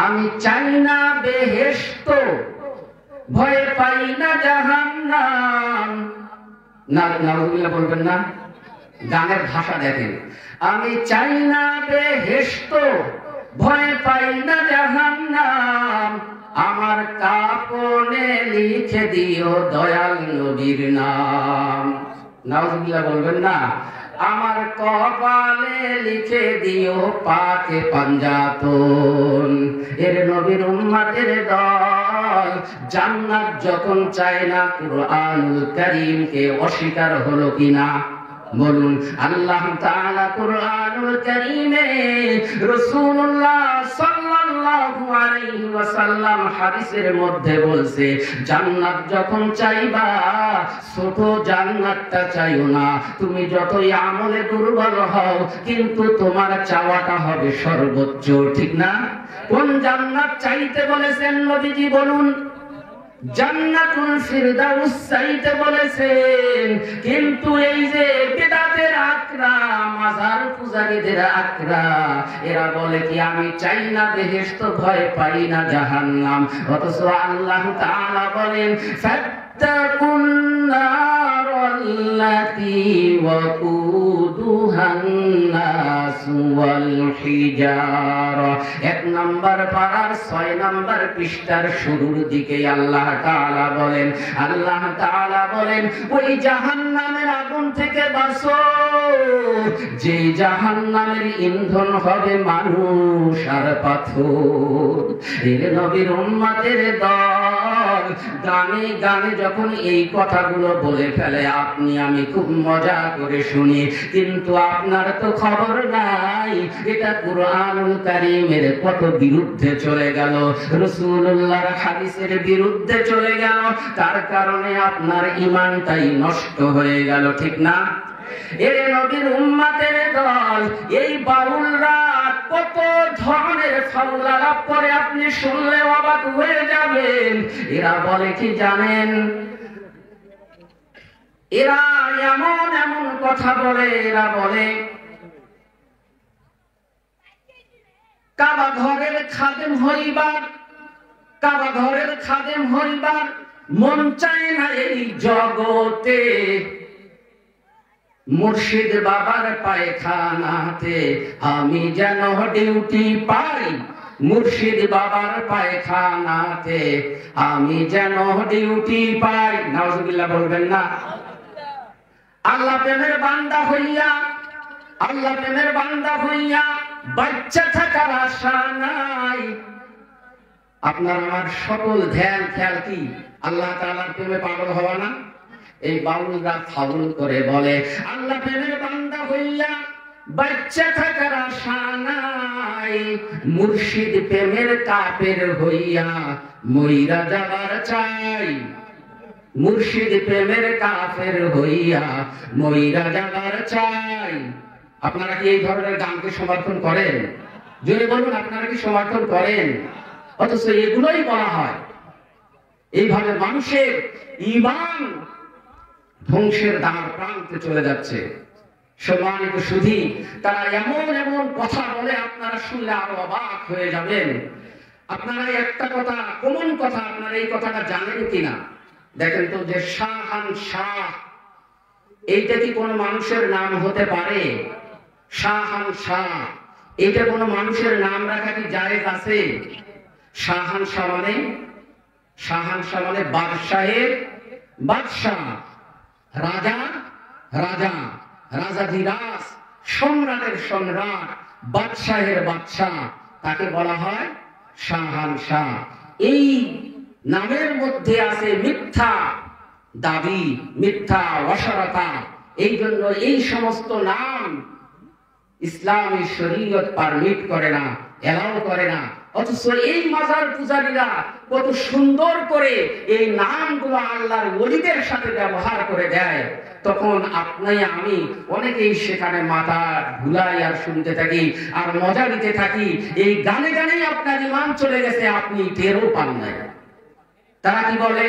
আমি চাই না বেহেশত, ভয় পাই না জাহান্নাম। নাউযুবিল্লাহ বলবেন না, গানের ভাষা দেখেন। আমি চাই না বেহেশত, ভয় পাই না জাহান্নাম। আমার কাপনে লিখে দিও দয়াল নবীর নাম। নাউযুবিল্লাহ বলবেন না। আমার কপালে লিখে দিও পাকে পাঞ্জাতন। এর নবীর উম্মতের দল জান্নাত যখন চায় না, কুরআনুল কারীমকে অস্বীকার হলো কিনা বলুন। আল্লাহ তাআলা কুরআনুল কারীমে রাসূলুল্লাহ সাল্লাল্লাহু আলাইহি ওয়াসাল্লাম হাদিসের মধ্যে বলছে, জান্নাত যখন চাইবা ছোট জান্নাতটা চাইও না। তুমি যতই আমলে দুর্বল হও, কিন্তু তোমার চাওয়াটা হবে সর্বোচ্চ, ঠিক না? কোন জান্নাত চাইতে বলেছেন নবীজি বলুন? জান্নাতুল ফিরদাউস চাইতে বলেছেন। কিন্তু এই যে বিদআতের আকরা, মাজার পূজারীদের আকরা, এরা বলে কি আমি চাই না বেহেশত, ভয় পাই না জাহান্নাম। অথচ আল্লাহ তাআলা বলেন ফাত্তাকুন নারাল্লাতী ওয়াকুদুহান নাস ওয়াল হিজারা। 1 নম্বর পারার 6 নম্বর পৃষ্ঠার শুরুর দিকে আল্লাহ তাআলা বলেন ওই জাহান্নামের আগুন থেকে বাঁচো, যে জাহান্নামের ইন্ধন হবে মানুষ আর পাথর। এর নবীর উম্মতের দল গানে গানে যখন এই কথাগুলো বলে ফেলে, আপনি আমি খুব মজা করে শুনি, কিন্তু আপনার তো খবর নাই এটা কুরআনুল কারীমের কত বিরুদ্ধে চলে গেল, রাসূলুল্লাহর হাদিসের বিরুদ্ধে চলে গেল। তার কারণে আপনার ঈমানটাই নষ্ট হয়ে গেল, ঠিক না? এর নবীর উম্মতের দল এই বাউলরা কত ধরনের ফাউল আলাপ করে, আপনি শুনলে অবাক হয়ে যাবেন। এরা বলে কি জানেন? এরা এমন এমন কথা বলে, এরা বলে কাবা ঘরের খাদেম হইবার, কাবা ঘরের খাদেম হইবার মন চায় না এই জগতে। মুর্শিদ বাবার পায়খানাতে আমি যেন ডিউটি পাই, মুর্শিদ বাবার পায়খানাতে আমি যেন ডিউটি পাই। নাউযুবিল্লাহ বলবেন না। আল্লাহ প্রেমের বান্দা হইয়া, আল্লাহ প্রেমের বান্দা হইয়া বাচ্চা থাকার আশা নাই। আপনার আমার সকল ধ্যান খেয়াল কি আল্লাহ তাআলার প্রেমে পাগল হওয়া না? এই বাউলরা ফাউল করে বলে আল্লাহ প্রেমের বান্দা হইয়া বাচ্চা থাকার আশা নাই, মুর্শিদ প্রেমের কাফের হইয়া মইরা যাবার চাই, মুর্শিদ প্রেমের কাফের হইয়া মইরা যাবার চাই। আপনারা কি এই ধরনের গানকে সমর্থন করেন? জোরে বলুন, আপনারা কি সমর্থন করেন? অথচ এগুলোই বলা হয়। এইভাবে মানুষের ঈমান ধ্বংসের দ্বার প্রান্তে চলে যাচ্ছে। সম্মানিত সুধী, তারা এমন এমন কথা বলে আপনারা শুনলে আরো অবাক হয়ে যাবেন। আপনারা একটা কথা, কোন কথা, আপনারা এই কথাটা জানেন কিনা দেখেন তো, যে শাহান শাহ, এইটা কি কোনো মানুষের নাম হতে পারে? শাহান শাহ, এইটা কোনো মানুষের নাম রাখা কি জায়েজ আছে? শাহান শাহ মানে, শাহান শাহ মানে বাদশাহের বাদশাহ, রাজা রাজা, রাজাধিরাজ, সম্রাটের সম্রাট, বাদশাহের বাদশাহ, তাকে বলা হয় শাহান শাহ। এই নামের মধ্যে আছে মিথ্যা দাবি, মিথ্যা অসারতা। এই জন্য এই সমস্ত নাম ইসলামী শরীয়ত পারমিট করে না, এলাও করে না। অথচ এই মাজার পূজারীরা কত সুন্দর করে এই নামগুলো আল্লাহর ওলিদের সাথে ব্যবহার করে দেয়। তখন আপনি আমি অনেকেই সেখানে মাথা ভুলাই আর শুনতে থাকি আর মজা নিতে থাকি। এই গানে গানেই আপনার ঈমান চলে গেছে, আপনি টেরও পান নাই। তারা কি বলে?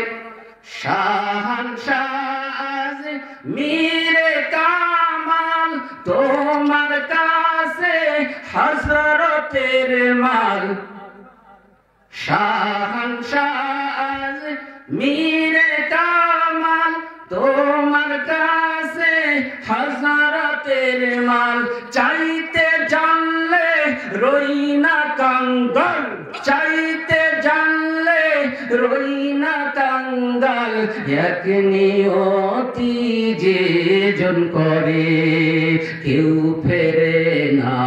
শাহান শাহ মীরে কামাল তোমার কাছে হযরতের মাল, শাহানশাহ মীরে কামাল তোমার কাছে হাজারাতের মাল চাইতে জানলে রই না কাঙ্গাল চাইতে জানলে রই না কাঙ্গাল এক নিয়তি যে জন করে কেউ ফেরে না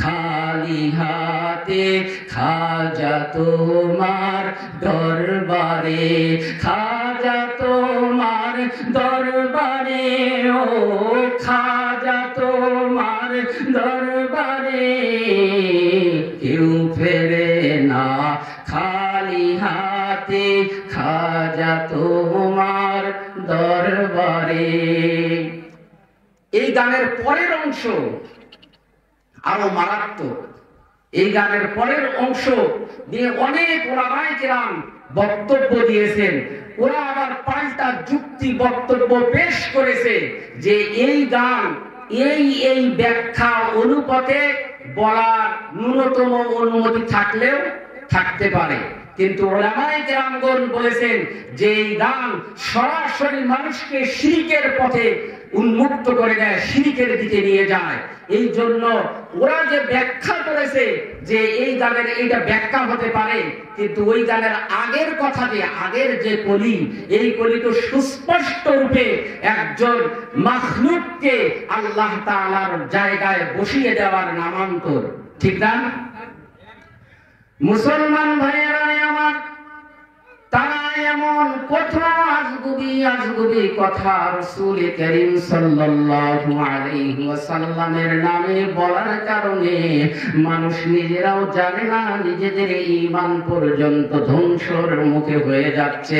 খালি হাতে খাজা তোমার দরবারে খাজা তোমার দরবারে ও খাজা তোমার দরবারে কেউ ফেরে না খালি হাতে খাজা তোমার দরবারে। এই গানের পরের অংশ আরো মারাত্মক। এই গানের পরের অংশ দিয়ে অনেক ওলামায়ে কেরাম বক্তব্য দিয়েছেন। ওরা আবার পাল্টা যুক্তি বক্তব্য পেশ করেছে যে এই গান এই ব্যাখ্যা অনুপাতে বলার ন্যূনতম অনুমতি থাকলেও থাকতে পারে, কিন্তু ওলামায়ে কেরামগণ বলেছেন যে এই গান সরাসরি মানুষকে শিরকের পথে উন্মুক্ত করে দেয়, শিরকের দিকে নিয়ে যায়। এই জন্য ওরা যে ব্যাখ্যা করেছে যে এই গানের এইটা ব্যাখ্যা হতে পারে, কিন্তু ওই গানের আগের কথা যে আগের যে কলি, এই কলি তো সুস্পষ্ট রূপে একজন মাখলুককে আল্লাহ তাআলার জায়গায় বসিয়ে দেওয়ার নামান্তর, ঠিক না? মুসলমান ভাইয়েরা আমার, তারা এমন কত আজগুবি কথা রাসূল করিম সাল্লাল্লাহু আলাইহি ওয়াসাল্লামের নামে বলার কারণে মানুষ নিজেরাও জানে না, নিজেদের ঈমান পর্যন্ত ধ্বংসের মুখে হয়ে যাচ্ছে।